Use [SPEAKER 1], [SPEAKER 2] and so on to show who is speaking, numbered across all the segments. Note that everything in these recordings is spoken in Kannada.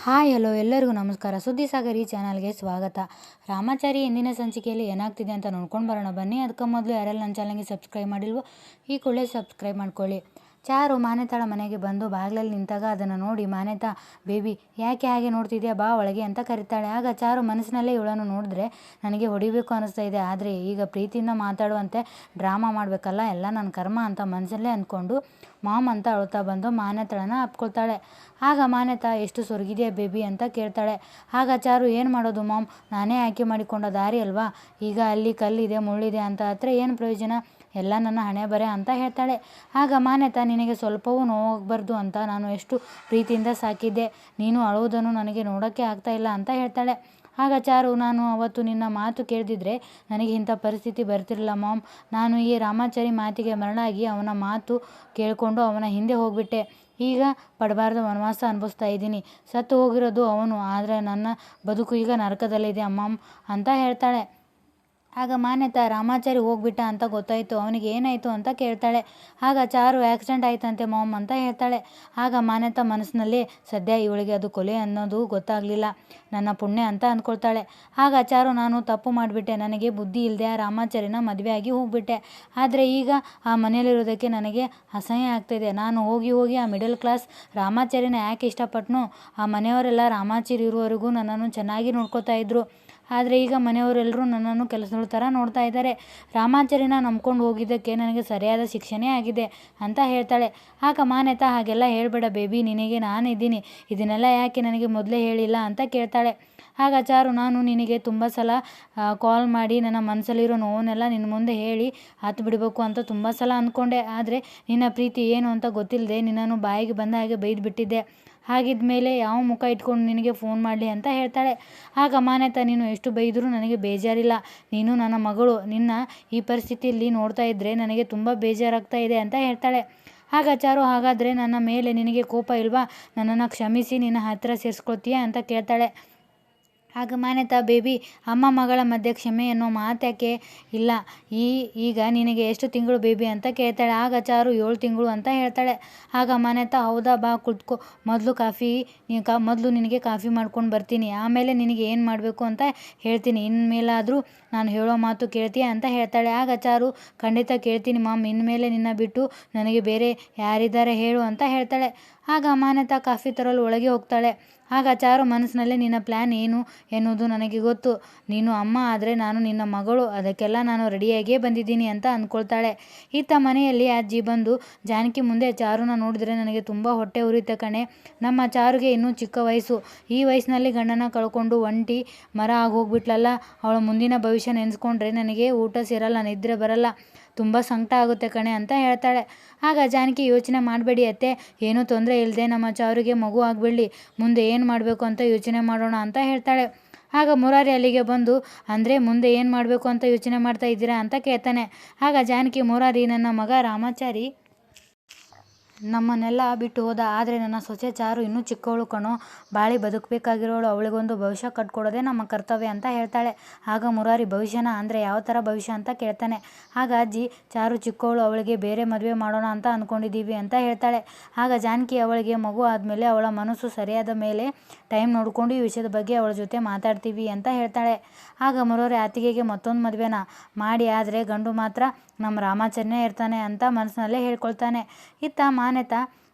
[SPEAKER 1] ಹಾಯ್ ಹಲೋ ಎಲ್ಲರಿಗೂ ನಮಸ್ಕಾರ. ಸುದ್ದಿ ಸಾಗರ್ ಈ ಚಾನಲ್ಗೆ ಸ್ವಾಗತ. ರಾಮಾಚಾರಿ ಎಂದಿನ ಸಂಚಿಕೆಯಲ್ಲಿ ಏನಾಗ್ತಿದೆ ಅಂತ ನೋಡ್ಕೊಂಡು ಬರೋಣ ಬನ್ನಿ. ಅದಕ್ಕೆ ಮೊದಲು ಯಾರೆಲ್ಲ ನನ್ನ ಚಾನಲ್ಗೆ ಸಬ್ಸ್ಕ್ರೈಬ್ ಮಾಡಿಲ್ವೋ ಈ ಕೂಡಲೇ ಸಬ್ಸ್ಕ್ರೈಬ್ ಮಾಡ್ಕೊಳ್ಳಿ. ಚಾರು ಮಾನ್ಯತಾಳ ಮನೆಗೆ ಬಂದು ಬಾಗಿಲಲ್ಲಿ ನಿಂತಾಗ ಅದನ್ನು ನೋಡಿ ಮಾನ್ಯತಾ, ಬೇಬಿ ಯಾಕೆ ಹಾಗೆ ನೋಡ್ತಿದ್ಯಾ, ಬಾ ಒಳಗೆ ಅಂತ ಕರೀತಾಳೆ. ಆಗ ಚಾರು ಮನಸ್ಸಿನಲ್ಲೇ ಇವಳನ್ನು ನೋಡಿದ್ರೆ ನನಗೆ ಹೊಡಿಬೇಕು ಅನ್ನಿಸ್ತಾ ಇದೆ, ಆದರೆ ಈಗ ಪ್ರೀತಿಯಿಂದ ಮಾತಾಡುವಂತೆ ಡ್ರಾಮಾ ಮಾಡಬೇಕಲ್ಲ, ಎಲ್ಲ ನನ್ನ ಕರ್ಮ ಅಂತ ಮನಸ್ಸಲ್ಲೇ ಅಂದ್ಕೊಂಡು ಮಾಮ್ ಅಂತ ಅಳ್ತಾ ಬಂದು ಮಾನ್ಯತಾಳನ್ನ ಅಪ್ಕೊಳ್ತಾಳೆ. ಆಗ ಮಾನ್ಯತಾ, ಎಷ್ಟು ಸೊರಗಿದೆಯಾ ಬೇಬಿ ಅಂತ ಕೇಳ್ತಾಳೆ. ಆಗ ಚಾರು, ಏನು ಮಾಡೋದು ಮಾಮ್, ನಾನೇ ಆಯ್ಕೆ ಮಾಡಿಕೊಂಡ ದಾರಿ ಅಲ್ವಾ, ಈಗ ಅಲ್ಲಿ ಕಲ್ಲಿದೆ ಮುಳ್ಳಿದೆ ಅಂತ ಹತ್ರ ಏನು ಪ್ರಯೋಜನ, ಎಲ್ಲ ನನ್ನ ಹಣೆ ಬರೆ ಅಂತ ಹೇಳ್ತಾಳೆ. ಆಗ ಮಾನ್ಯತಾ, ನಿನಗೆ ಸ್ವಲ್ಪವೂ ನೋವಾಗಬಾರ್ದು ಅಂತ ನಾನು ಎಷ್ಟು ಪ್ರೀತಿಯಿಂದ ಸಾಕಿದ್ದೆ, ನೀನು ಅಳುವುದನ್ನು ನನಗೆ ನೋಡೋಕ್ಕೆ ಆಗ್ತಾ ಇಲ್ಲ ಅಂತ ಹೇಳ್ತಾಳೆ. ಆಗ ಚಾರು, ನಾನು ಅವತ್ತು ನಿನ್ನ ಮಾತು ಕೇಳ್ದಿದ್ರೆ ನನಗೆ ಇಂಥ ಪರಿಸ್ಥಿತಿ ಬರ್ತಿರಲಿಲ್ಲ ಮಾಮ್, ನಾನು ಈ ರಾಮಾಚಾರಿ ಮಾತಿಗೆ ಮರಳಾಗಿ ಅವನ ಮಾತು ಕೇಳಿಕೊಂಡು ಅವನ ಹಿಂದೆ ಹೋಗ್ಬಿಟ್ಟೆ, ಈಗ ಪಡಬಾರ್ದ ವನವಾಸ ಅನುಭವಿಸ್ತಾ ಇದ್ದೀನಿ, ಸತ್ತು ಹೋಗಿರೋದು ಅವನು, ಆದರೆ ನನ್ನ ಬದುಕು ಈಗ ನರಕದಲ್ಲಿದೆ ಅಮ್ಮಮ್ಮ ಅಂತ ಹೇಳ್ತಾಳೆ. ಆಗ ಮಾನ್ಯತಾ, ರಾಮಾಚಾರಿ ಹೋಗ್ಬಿಟ್ಟ ಅಂತ ಗೊತ್ತಾಯಿತು, ಅವನಿಗೆ ಏನಾಯಿತು ಅಂತ ಕೇಳ್ತಾಳೆ. ಆಗ ಚಾರು, ಆಕ್ಸಿಡೆಂಟ್ ಆಯ್ತಂತೆ ಮಾಮ್ ಅಂತ ಹೇಳ್ತಾಳೆ. ಆಗ ಮಾನ್ಯತಾ ಮನಸ್ಸಿನಲ್ಲಿ, ಸದ್ಯ ಇವಳಿಗೆ ಅದು ಕೊಲೆ ಅನ್ನೋದು ಗೊತ್ತಾಗಲಿಲ್ಲ, ನನ್ನ ಪುಣ್ಯ ಅಂತ ಅಂದ್ಕೊಳ್ತಾಳೆ. ಆಗ ಚಾರು, ನಾನು ತಪ್ಪು ಮಾಡಿಬಿಟ್ಟೆ, ನನಗೆ ಬುದ್ಧಿ ಇಲ್ಲದೆ ಆ ರಾಮಾಚಾರಿನ ಮದುವೆ ಆಗಿ ಹೋಗ್ಬಿಟ್ಟೆ, ಆದರೆ ಈಗ ಆ ಮನೆಯಲ್ಲಿರೋದಕ್ಕೆ ನನಗೆ ಅಸಹ್ಯ ಆಗ್ತಾಯಿದೆ, ನಾನು ಹೋಗಿ ಹೋಗಿ ಆ ಮಿಡಲ್ ಕ್ಲಾಸ್ ರಾಮಾಚಾರಿನ ಯಾಕೆ ಇಷ್ಟಪಟ್ಟನು, ಆ ಮನೆಯವರೆಲ್ಲ ರಾಮಾಚಾರಿ ಇರುವವರೆಗೂ ನನ್ನನ್ನು ಚೆನ್ನಾಗಿ ನೋಡ್ಕೋತಾ ಇದ್ರು, ಆದರೆ ಈಗ ಮನೆಯವರೆಲ್ಲರೂ ನನ್ನನ್ನು ಕೆಲಸದವ್ರ ಥರ ನೋಡ್ತಾ ಇದ್ದಾರೆ, ರಾಮಾಚಾರಿನ ನಂಬ್ಕೊಂಡು ಹೋಗಿದ್ದಕ್ಕೆ ನನಗೆ ಸರಿಯಾದ ಶಿಕ್ಷೆನೇ ಆಗಿದೆ ಅಂತ ಹೇಳ್ತಾಳೆ. ಆಗ ಮಾನ್ಯತಾ, ಹಾಗೆಲ್ಲ ಹೇಳಬೇಡ ಬೇಬಿ, ನಿನಗೆ ನಾನು ಇದ್ದೀನಿ, ಇದನ್ನೆಲ್ಲ ಯಾಕೆ ನನಗೆ ಮೊದಲೇ ಹೇಳಿಲ್ಲ ಅಂತ ಕೇಳ್ತಾಳೆ. ಆಗ ಚಾರು, ನಾನು ನಿನಗೆ ತುಂಬ ಸಲ ಕಾಲ್ ಮಾಡಿ ನನ್ನ ಮನಸ್ಸಲ್ಲಿರೋ ನೋವನ್ನೆಲ್ಲ ನಿನ್ನ ಮುಂದೆ ಹೇಳಿ ಹತ್ತು ಬಿಡಬೇಕು ಅಂತ ತುಂಬ ಸಲ ಅಂದ್ಕೊಂಡೆ, ಆದರೆ ನಿನ್ನ ಪ್ರೀತಿ ಏನು ಅಂತ ಗೊತ್ತಿಲ್ಲದೆ ನಿನ್ನನ್ನು ಬಾಯಿಗೆ ಬಂದ ಹಾಗೆ ಬೈದ್ಬಿಟ್ಟಿದ್ದೆ, ಹಾಗಿದ್ಮೇಲೆ ಯಾವ ಮುಖ ಇಟ್ಕೊಂಡು ನಿನಗೆ ಫೋನ್ ಮಾಡಲಿ ಅಂತ ಹೇಳ್ತಾಳೆ. ಆಗ ಮಾನ್ಯತಾ, ನೀನು ಎಷ್ಟು ಬೈದರೂ ನನಗೆ ಬೇಜಾರಿಲ್ಲ, ನೀನು ನನ್ನ ಮಗಳು, ನಿನ್ನ ಈ ಪರಿಸ್ಥಿತಿಯಲ್ಲಿ ನೋಡ್ತಾ ಇದ್ದರೆ ನನಗೆ ತುಂಬ ಬೇಜಾರಾಗ್ತಾ ಇದೆ ಅಂತ ಹೇಳ್ತಾಳೆ. ಆಗ ಚಾರು, ಹಾಗಾದರೆ ನನ್ನ ಮೇಲೆ ನಿನಗೆ ಕೋಪ ಇಲ್ವಾ, ನನ್ನನ್ನು ಕ್ಷಮಿಸಿ ನಿನ್ನ ಹತ್ತಿರ ಸೇರಿಸ್ಕೊಳ್ತೀಯಾ ಅಂತ ಕೇಳ್ತಾಳೆ. ಆಗ ಮಾನ್ಯತಾ, ಬೇಬಿ, ಅಮ್ಮ ಮಗಳ ಮಧ್ಯೆ ಕ್ಷಮೆ ಅನ್ನೋ ಮಾತ್ಯಾಕೆ ಇಲ್ಲ, ಈಗ ನಿನಗೆ ಎಷ್ಟು ತಿಂಗಳು ಬೇಬಿ ಅಂತ ಕೇಳ್ತಾಳೆ. ಆಗ ಚಾರು, 7 ತಿಂಗಳು ಅಂತ ಹೇಳ್ತಾಳೆ. ಆಗ ಮಾನ್ಯತಾ, ಹೌದಾ, ಬಾ ಕುತ್ಕೋ, ಮೊದಲು ನಿನಗೆ ಕಾಫಿ ಮಾಡ್ಕೊಂಡು ಬರ್ತೀನಿ, ಆಮೇಲೆ ನಿನಗೆ ಏನು ಮಾಡಬೇಕು ಅಂತ ಹೇಳ್ತೀನಿ, ಇನ್ಮೇಲಾದರೂ ನಾನು ಹೇಳೋ ಮಾತು ಕೇಳ್ತೀಯ ಅಂತ ಹೇಳ್ತಾಳೆ. ಆಗ ಚಾರು, ಖಂಡಿತ ಕೇಳ್ತೀನಿ ಮಾಮ್, ಇನ್ಮೇಲೆ ನಿನ್ನ ಬಿಟ್ಟು ನನಗೆ ಬೇರೆ ಯಾರಿದ್ದಾರೆ ಹೇಳು ಅಂತ ಹೇಳ್ತಾಳೆ. ಆಗ ಮಾನ್ಯತಾ ಕಾಫಿ ತರಲು ಒಳಗೆ ಹೋಗ್ತಾಳೆ. ಆಗ ಚಾರು ಮನಸ್ಸಿನಲ್ಲೇ, ನಿನ್ನ ಪ್ಲ್ಯಾನ್ ಏನು ಎನ್ನುವುದು ನನಗೆ ಗೊತ್ತು, ನೀನು ಅಮ್ಮ ಆದರೆ ನಾನು ನಿನ್ನ ಮಗಳು, ಅದಕ್ಕೆಲ್ಲ ನಾನು ರೆಡಿಯಾಗಿಯೇ ಬಂದಿದ್ದೀನಿ ಅಂತ ಅಂದ್ಕೊಳ್ತಾಳೆ. ಇತ್ತ ಮನೆಯಲ್ಲಿ ಅಜ್ಜಿ ಬಂದು ಜಾನಕಿ ಮುಂದೆ, ಚಾರುನ ನೋಡಿದರೆ ನನಗೆ ತುಂಬ ಹೊಟ್ಟೆ ಉರಿಯುತ್ತೆ ಕಣೆ, ನಮ್ಮ ಚಾರುಗೆ ಇನ್ನೂ ಚಿಕ್ಕ ವಯಸ್ಸು, ಈ ವಯಸ್ಸಿನಲ್ಲಿ ಗಂಡನ ಕಳ್ಕೊಂಡು ಒಂಟಿ ಮರ ಆಗೋಗ್ಬಿಟ್ಲಲ್ಲ, ಅವಳ ಮುಂದಿನ ಭವಿಷ್ಯ ನೆನೆಸ್ಕೊಂಡ್ರೆ ನನಗೆ ಊಟ ಸೇರಲ್ಲ, ನಿದ್ರೆ ಬರಲ್ಲ, ತುಂಬ ಸಂಕಟ ಆಗುತ್ತೆ ಕಣೆ ಅಂತ ಹೇಳ್ತಾಳೆ. ಆಗ ಜಾನಕಿ, ಯೋಚನೆ ಮಾಡಬೇಡಿ ಅತ್ತೆ, ಏನೂ ತೊಂದರೆ ಇಲ್ಲದೆ ನಮ್ಮ ಚಾರುಗೆ ಮಗು ಆಗಿಬಿಡಲಿ, ಮುಂದೆ ಏನು ಮಾಡಬೇಕು ಅಂತ ಯೋಚನೆ ಮಾಡೋಣ ಅಂತ ಹೇಳ್ತಾಳೆ. ಆಗ ಮುರಾರಿ ಅಲ್ಲಿಗೆ ಬಂದು, ಅಂದರೆ ಮುಂದೆ ಏನು ಮಾಡಬೇಕು ಅಂತ ಯೋಚನೆ ಮಾಡ್ತಾ ಇದ್ದೀರಾ ಅಂತ ಕೇಳ್ತಾನೆ. ಆಗ ಜಾನಕಿ, ಮುರಾರಿ ನನ್ನ ಮಗ ರಾಮಾಚಾರಿ ನಮ್ಮನ್ನೆಲ್ಲ ಬಿಟ್ಟು ಹೋದ, ಆದರೆ ನನ್ನ ಸೊಸೆ ಚಾರು ಇನ್ನೂ ಚಿಕ್ಕವಳು ಕಣೋ, ಬಾಳಿ ಬದುಕಬೇಕಾಗಿರೋಳು, ಅವಳಿಗೊಂದು ಭವಿಷ್ಯ ಕಟ್ಕೊಡೋದೇ ನಮ್ಮ ಕರ್ತವ್ಯ ಅಂತ ಹೇಳ್ತಾಳೆ. ಆಗ ಮುರಾರಿ, ಭವಿಷ್ಯನ ಅಂದರೆ ಯಾವ ಥರ ಭವಿಷ್ಯ ಅಂತ ಕೇಳ್ತಾನೆ. ಆಗ ಅಜ್ಜಿ, ಚಾರು ಚಿಕ್ಕವಳು, ಅವಳಿಗೆ ಬೇರೆ ಮದುವೆ ಮಾಡೋಣ ಅಂತ ಅಂದ್ಕೊಂಡಿದ್ದೀವಿ ಅಂತ ಹೇಳ್ತಾಳೆ. ಆಗ ಜಾನಕಿ, ಅವಳಿಗೆ ಮಗು ಆದಮೇಲೆ ಅವಳ ಮನಸ್ಸು ಸರಿಯಾದ ಮೇಲೆ ಟೈಮ್ ನೋಡಿಕೊಂಡು ಈ ವಿಷಯದ ಬಗ್ಗೆ ಅವಳ ಜೊತೆ ಮಾತಾಡ್ತೀವಿ ಅಂತ ಹೇಳ್ತಾಳೆ. ಆಗ ಮುರಾರಿ, ಅತ್ತಿಗೆಗೆ ಮತ್ತೊಂದು ಮದುವೆನ ಮಾಡಿ, ಆದರೆ ಗಂಡು ಮಾತ್ರ ನಮ್ಮ ರಾಮಾಚಾರಿನೇ ಇರ್ತಾನೆ ಅಂತ ಮನಸ್ಸಿನಲ್ಲೇ ಹೇಳ್ಕೊಳ್ತಾನೆ. ಇತ್ತ ಮಾನ್ಯತಾ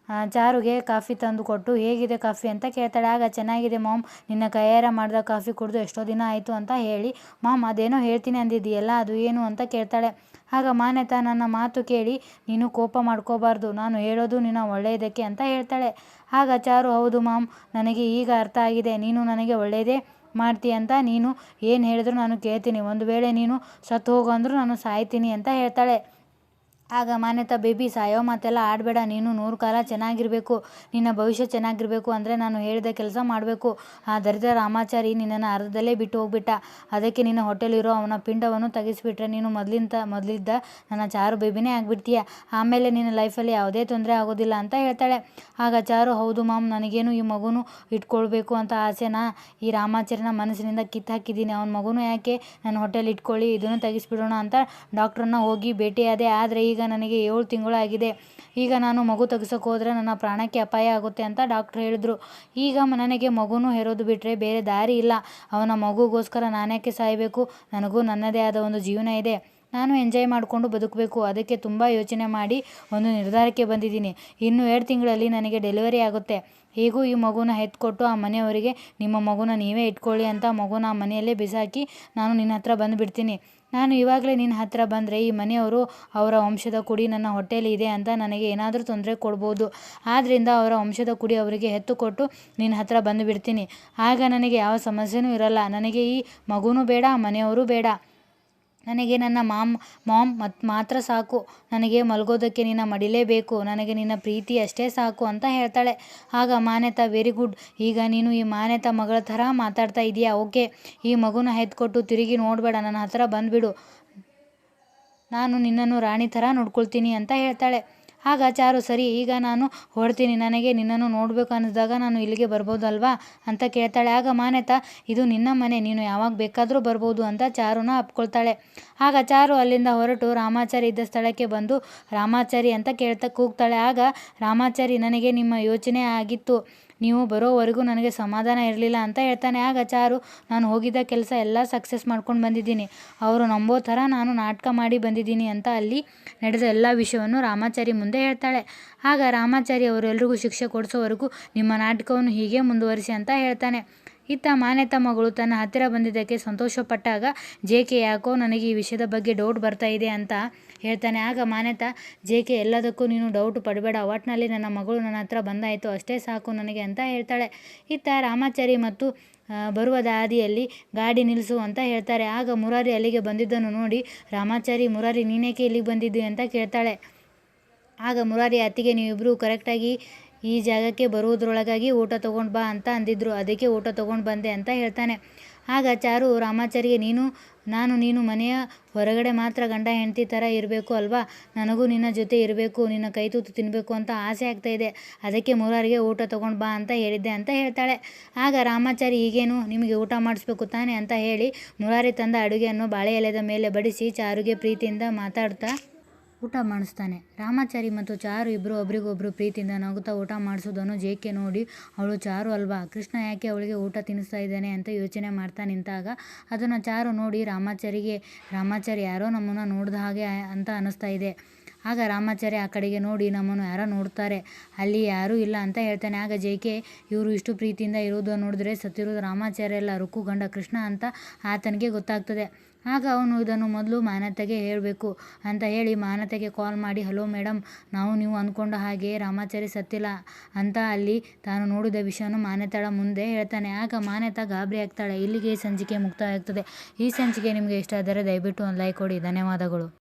[SPEAKER 1] ಚಾರುಗೆ ಕಾಫಿ ತಂದು ಕೊಟ್ಟು, ಹೇಗಿದೆ ಕಾಫಿ ಅಂತ ಕೇಳ್ತಾಳೆ. ಆಗ ಚೆನ್ನಾಗಿದೆ ಮಾಮ್, ನಿನ್ನ ಕೈಯಾರ ಮಾಡಿದ ಕಾಫಿ ಕುಡಿದು ಎಷ್ಟೋ ದಿನ ಆಯಿತು ಅಂತ ಹೇಳಿ, ಮಾಮ್ ಅದೇನೋ ಹೇಳ್ತೀನಿ ಅಂದಿದ್ದೀಯಲ್ಲ, ಅದು ಏನು ಅಂತ ಕೇಳ್ತಾಳೆ. ಆಗ ಮಾನ್ಯತಾ, ನನ್ನ ಮಾತು ಕೇಳಿ ನೀನು ಕೋಪ ಮಾಡ್ಕೋಬಾರ್ದು, ನಾನು ಹೇಳೋದು ನಿನ್ನ ಒಳ್ಳೆಯದಕ್ಕೆ ಅಂತ ಹೇಳ್ತಾಳೆ. ಆಗ ಚಾರು, ಹೌದು ಮಾಮ್, ನನಗೆ ಈಗ ಅರ್ಥ ಆಗಿದೆ, ನೀನು ನನಗೆ ಒಳ್ಳೆಯದೇ ಮಾಡ್ತೀಯ ಅಂತ, ನೀನು ಏನು ಹೇಳಿದ್ರು ನಾನು ಕೇಳ್ತೀನಿ, ಒಂದು ವೇಳೆ ನೀನು ಸತ್ತು ಹೋಗು ಅಂದರೂ ನಾನು ಸಾಯ್ತೀನಿ ಅಂತ ಹೇಳ್ತಾಳೆ. ಆಗ ಮಾನ್ಯತಾ, ಬೇಬಿ ಸಾಯೋ ಮಾತೆಲ್ಲ ಆಡಬೇಡ, ನೀನು 100 ಕಾಲ ಚೆನ್ನಾಗಿರಬೇಕು, ನಿನ್ನ ಭವಿಷ್ಯ ಚೆನ್ನಾಗಿರಬೇಕು ಅಂದರೆ ನಾನು ಹೇಳಿದ ಕೆಲಸ ಮಾಡಬೇಕು, ಆ ದರಿದ್ರ ರಾಮಾಚಾರಿ ನಿನ್ನನ್ನು ಅರ್ಧದಲ್ಲೇ ಬಿಟ್ಟು ಹೋಗ್ಬಿಟ್ಟ, ಅದಕ್ಕೆ ನಿನ್ನ ಹೊಟ್ಟೆಲಿರೋ ಅವನ ಪಿಂಡವನ್ನು ತೆಗೆಸಿಬಿಟ್ರೆ ನೀನು ಮೊದಲಿದ್ದ ನನ್ನ ಚಾರು ಬೇಬಿನೇ ಆಗಿಬಿಡ್ತೀಯ, ಆಮೇಲೆ ನಿನ್ನ ಲೈಫಲ್ಲಿ ಯಾವುದೇ ತೊಂದರೆ ಆಗೋದಿಲ್ಲ ಅಂತ ಹೇಳ್ತಾಳೆ. ಆಗ ಚಾರು, ಹೌದು ಮಾಮ್, ನನಗೇನು ಈ ಮಗುನು ಇಟ್ಕೊಳ್ಬೇಕು ಅಂತ ಆಸೆನಾ, ಈ ರಾಮಾಚಾರಿನ ಮನಸ್ಸಿನಿಂದ ಕಿತ್ತಾಕಿದ್ದೀನಿ, ಅವನ ಮಗುನು ಯಾಕೆ ನನ್ನ ಹೊಟ್ಟೆಲಿ ಇಟ್ಕೊಳ್ಳಿ, ಇದನ್ನು ತೆಗೆಸಿಬಿಡೋಣ ಅಂತ ಡಾಕ್ಟ್ರನ್ನ ಹೋಗಿ ಭೇಟಿಯಾದೆ, ಆದರೆ ಈಗ ನನಗೆ 7 ತಿಂಗಳಾಗಿದೆ. ಈಗ ನಾನು ಮಗು ತೆಗೆಸೋಕೆ ಹೋದರೆ ನನ್ನ ಪ್ರಾಣಕ್ಕೆ ಅಪಾಯ ಆಗುತ್ತೆ ಅಂತ ಡಾಕ್ಟ್ರು ಹೇಳಿದ್ರು. ಈಗ ನನಗೆ ಮಗುನೂ ಹೆರೋದು ಬಿಟ್ಟರೆ ಬೇರೆ ದಾರಿ ಇಲ್ಲ. ಅವನ ಮಗುಗೋಸ್ಕರ ನಾನ್ಯಾಕೆ ಸಾಯಬೇಕು? ನನಗೂ ನನ್ನದೇ ಆದ ಒಂದು ಜೀವನ ಇದೆ. ನಾನು ಎಂಜಾಯ್ ಮಾಡಿಕೊಂಡು ಬದುಕಬೇಕು. ಅದಕ್ಕೆ ತುಂಬ ಯೋಚನೆ ಮಾಡಿ ಒಂದು ನಿರ್ಧಾರಕ್ಕೆ ಬಂದಿದ್ದೀನಿ. ಇನ್ನು 2 ತಿಂಗಳಲ್ಲಿ ನನಗೆ ಡೆಲಿವರಿ ಆಗುತ್ತೆ. ಹೇಗೂ ಈ ಮಗುನ ಎತ್ಕೊಟ್ಟು ಆ ಮನೆಯವರಿಗೆ ನಿಮ್ಮ ಮಗುನ ನೀವೇ ಇಟ್ಕೊಳ್ಳಿ ಅಂತ ಮಗುನ ಆ ಮನೆಯಲ್ಲೇ ಬಿಸಾಕಿ ನಾನು ನಿನ್ನ ಹತ್ರ ಬಂದುಬಿಡ್ತೀನಿ. ನಾನು ಇವಾಗಲೇ ನಿನ್ನ ಹತ್ರ ಬಂದರೆ ಈ ಮನೆಯವರು ಅವರ ವಂಶದ ಕುಡಿ ನನ್ನ ಹೊಟ್ಟೆಯಲ್ಲಿ ಇದೆ ಅಂತ ನನಗೆ ಏನಾದರೂ ತೊಂದರೆ ಕೊಡ್ಬೋದು. ಆದ್ದರಿಂದ ಅವರ ವಂಶದ ಕುಡಿ ಅವರಿಗೆ ಎತ್ತು ಕೊಟ್ಟು ನಿನ್ನ ಹತ್ರ ಬಂದುಬಿಡ್ತೀನಿ. ಆಗ ನನಗೆ ಯಾವ ಸಮಸ್ಯೆನೂ ಇರಲ್ಲ. ನನಗೆ ಈ ಮಗುನೂ ಬೇಡ, ಮನೆಯವರು ಬೇಡ. ನನಗೆ ನನ್ನ ಮಾಮ್ ಮಾತ್ರ ಸಾಕು. ನನಗೆ ಮಲಗೋದಕ್ಕೆ ನಿನ್ನ ಮಡಿಲೇ ಬೇಕು. ನನಗೆ ನಿನ್ನ ಪ್ರೀತಿ ಅಷ್ಟೇ ಸಾಕು ಅಂತ ಹೇಳ್ತಾಳೆ. ಆಗ ಮಾನ್ಯತಾ ವೆರಿ ಗುಡ್. ಈಗ ನೀನು ಈ ಮಾನ್ಯತಾ ಮಗಳ ಥರ ಮಾತಾಡ್ತಾ ಇದೀಯಾ. ಓಕೆ, ಈ ಮಗುನ ಎತ್ಕೊಟ್ಟು ತಿರುಗಿ ನೋಡಬೇಡ, ನನ್ನ ಹತ್ರ ಬಂದುಬಿಡು. ನಾನು ನಿನ್ನನ್ನು ರಾಣಿ ಥರ ನೋಡ್ಕೊಳ್ತೀನಿ ಅಂತ ಹೇಳ್ತಾಳೆ. ಆಗ ಚಾರು ಸರಿ, ಈಗ ನಾನು ಹೊರಡ್ತೀನಿ. ನನಗೆ ನಿನ್ನನ್ನು ನೋಡಬೇಕು ಅನ್ನಿಸಿದಾಗ ನಾನು ಇಲ್ಲಿಗೆ ಬರ್ಬೋದಲ್ವಾ ಅಂತ ಕೇಳ್ತಾಳೆ. ಆಗ ಮಾನ್ಯತಾ ಇದು ನಿನ್ನ ಮನೆ, ನೀನು ಯಾವಾಗ ಬೇಕಾದರೂ ಬರ್ಬೋದು ಅಂತ ಚಾರುನ ಅಪ್ಕೊಳ್ತಾಳೆ. ಆಗ ಚಾರು ಅಲ್ಲಿಂದ ಹೊರಟು ರಾಮಾಚಾರಿ ಇದ್ದ ಸ್ಥಳಕ್ಕೆ ಬಂದು ರಾಮಾಚಾರಿ ಅಂತ ಕೂಗ್ತಾಳೆ. ಆಗ ರಾಮಾಚಾರಿ ನನಗೆ ನಿಮ್ಮ ಯೋಚನೆ ಆಗಿತ್ತು, ನೀವು ಬರೋವರೆಗೂ ನನಗೆ ಸಮಾಧಾನ ಇರಲಿಲ್ಲ ಅಂತ ಹೇಳ್ತಾನೆ. ಆಗ ಚಾರು ನಾನು ಹೋಗಿದ್ದ ಕೆಲಸ ಎಲ್ಲ ಸಕ್ಸಸ್ ಮಾಡ್ಕೊಂಡು ಬಂದಿದ್ದೀನಿ. ಅವರು ನಂಬೋ ಥರ ನಾನು ನಾಟಕ ಮಾಡಿ ಬಂದಿದ್ದೀನಿ ಅಂತ ಅಲ್ಲಿ ನಡೆದ ಎಲ್ಲ ವಿಷಯವನ್ನು ರಾಮಾಚಾರಿ ಮುಂದೆ ಹೇಳ್ತಾಳೆ. ಆಗ ರಾಮಾಚಾರಿ ಅವರೆಲ್ಲರಿಗೂ ಶಿಕ್ಷೆ ಕೊಡಿಸೋವರೆಗೂ ನಿಮ್ಮ ನಾಟಕವನ್ನು ಹೀಗೆ ಮುಂದುವರಿಸಿ ಅಂತ ಹೇಳ್ತಾನೆ. ಇತ್ತ ಮಾನ್ಯತಾ ಮಗಳು ತನ್ನ ಹತ್ತಿರ ಬಂದಿದ್ದಕ್ಕೆ ಸಂತೋಷಪಟ್ಟಾಗ ಜೆ.ಕೆ ಯಾಕೋ ನನಗೆ ಈ ವಿಷಯದ ಬಗ್ಗೆ ಡೌಟ್ ಬರ್ತಾ ಇದೆ ಅಂತ ಹೇಳ್ತಾನೆ. ಆಗ ಮಾನ್ಯತಾ ಜೆ.ಕೆ ಎಲ್ಲದಕ್ಕೂ ನೀನು ಡೌಟ್ ಪಡಬೇಡ, ಒಟ್ಟಿನಲ್ಲಿ ನನ್ನ ಮಗಳು ನನ್ನ ಹತ್ರ ಬಂದಾಯಿತು ಅಷ್ಟೇ ಸಾಕು ನನಗೆ ಅಂತ ಹೇಳ್ತಾಳೆ. ಇತ್ತ ರಾಮಾಚಾರಿ ಮತ್ತು ಬರುವ ದಾರಿಯಲ್ಲಿ ಗಾಡಿ ನಿಲ್ಲಿಸು ಅಂತ ಹೇಳ್ತಾರೆ. ಆಗ ಮುರಾರಿ ಅಲ್ಲಿಗೆ ಬಂದಿದ್ದನ್ನು ನೋಡಿ ರಾಮಾಚಾರಿ ಮುರಾರಿ ನೀನೇಕೆ ಇಲ್ಲಿಗೆ ಬಂದಿದ್ದು ಅಂತ ಕೇಳ್ತಾಳೆ. ಆಗ ಮುರಾರಿ ಅತ್ತಿಗೆ ನೀವಿಬ್ಬರು ಕರೆಕ್ಟಾಗಿ ಈ ಜಾಗಕ್ಕೆ ಬರುವುದರೊಳಗಾಗಿ ಊಟ ತೊಗೊಂಡು ಬಾ ಅಂತ ಅಂದಿದ್ರು, ಅದಕ್ಕೆ ಊಟ ತೊಗೊಂಡು ಬಂದೆ ಅಂತ ಹೇಳ್ತಾನೆ. ಆಗ ಚಾರು ರಾಮಾಚಾರಿಗೆ ನೀನು ಮನೆಯ ಹೊರಗಡೆ ಮಾತ್ರ ಗಂಡ ಹೆಂಡತಿ ಥರ ಇರಬೇಕು ಅಲ್ವಾ, ನನಗೂ ನಿನ್ನ ಜೊತೆ ಇರಬೇಕು, ನಿನ್ನ ಕೈ ತುತ್ತು ತಿನ್ನಬೇಕು ಅಂತ ಆಸೆ ಆಗ್ತಾ ಇದೆ, ಅದಕ್ಕೆ ಮುರಾರಿಗೆ ಊಟ ತೊಗೊಂಡು ಬಾ ಅಂತ ಹೇಳಿದ್ದೆ ಅಂತ ಹೇಳ್ತಾಳೆ. ಆಗ ರಾಮಾಚಾರಿ ಈಗೇನು ನಿಮಗೆ ಊಟ ಮಾಡಿಸ್ಬೇಕು ತಾನೆ ಅಂತ ಹೇಳಿ ಮುರಾರಿ ತಂದ ಅಡುಗೆಯನ್ನು ಬಾಳೆ ಎಲೆದ ಮೇಲೆ ಬಡಿಸಿ ಚಾರುಗೆ ಪ್ರೀತಿಯಿಂದ ಮಾತಾಡ್ತಾ ಊಟ ಮಾಡಿಸ್ತಾನೆ. ರಾಮಾಚಾರಿ ಮತ್ತು ಚಾರು ಇಬ್ಬರು ಒಬ್ರಿಗೊಬ್ರು ಪ್ರೀತಿಯಿಂದ ನಗುತ್ತಾ ಊಟ ಮಾಡಿಸೋದನ್ನು ಜೆ.ಕೆ ನೋಡಿ ಅವಳು ಚಾರು ಅಲ್ವಾ, ಕೃಷ್ಣ ಯಾಕೆ ಅವಳಿಗೆ ಊಟ ತಿನ್ನಿಸ್ತಾ ಇದ್ದಾನೆ ಅಂತ ಯೋಚನೆ ಮಾಡ್ತಾ ನಿಂತಾಗ ಅದನ್ನು ಚಾರು ನೋಡಿ ರಾಮಾಚಾರಿ ಯಾರೋ ನಮ್ಮನ್ನು ನೋಡಿದ ಹಾಗೆ ಅಂತ ಅನ್ನಿಸ್ತಾ ಇದೆ. ಆಗ ರಾಮಾಚಾರಿ ಆ ಕಡೆಗೆ ನೋಡಿ ನಮ್ಮನ್ನು ಯಾರೋ ನೋಡ್ತಾರೆ, ಅಲ್ಲಿ ಯಾರೂ ಇಲ್ಲ ಅಂತ ಹೇಳ್ತಾನೆ. ಆಗ ಜೆ.ಕೆ ಇವರು ಇಷ್ಟು ಪ್ರೀತಿಯಿಂದ ಇರೋದನ್ನು ನೋಡಿದ್ರೆ ಸತ್ತಿರೋದು ರಾಮಾಚಾರಿ ಅಲ್ಲ, ರುಕ್ಕು ಗಂಡ ಕೃಷ್ಣ ಅಂತ ಆತನಿಗೆ ಗೊತ್ತಾಗ್ತದೆ. ಆಗ ಅವನು ಇದನ್ನು ಮೊದಲು ಮಾನ್ಯತೆಗೆ ಹೇಳಬೇಕು ಅಂತ ಹೇಳಿ ಮಾನ್ಯತೆಗೆ ಕಾಲ್ ಮಾಡಿ ಹಲೋ ಮೇಡಮ್, ನೀವು ಅಂದ್ಕೊಂಡ ಹಾಗೆ ರಾಮಾಚಾರಿ ಸತ್ತಿಲ್ಲ ಅಂತ ಅಲ್ಲಿ ತಾನು ನೋಡಿದ ವಿಷಯವನ್ನು ಮಾನ್ಯತಾಳ ಮುಂದೆ ಹೇಳ್ತಾನೆ. ಆಗ ಮಾನ್ಯತಾ ಗಾಬರಿ ಆಗ್ತಾಳೆ. ಇಲ್ಲಿಗೆ ಸಂಚಿಕೆ ಮುಕ್ತಾಯ ಆಗ್ತದೆ. ಈ ಸಂಚಿಕೆ ನಿಮಗೆ ಇಷ್ಟ ಆದರೆ ದಯವಿಟ್ಟು ಒಂದು ಲೈಕ್ ಕೊಡಿ. ಧನ್ಯವಾದಗಳು.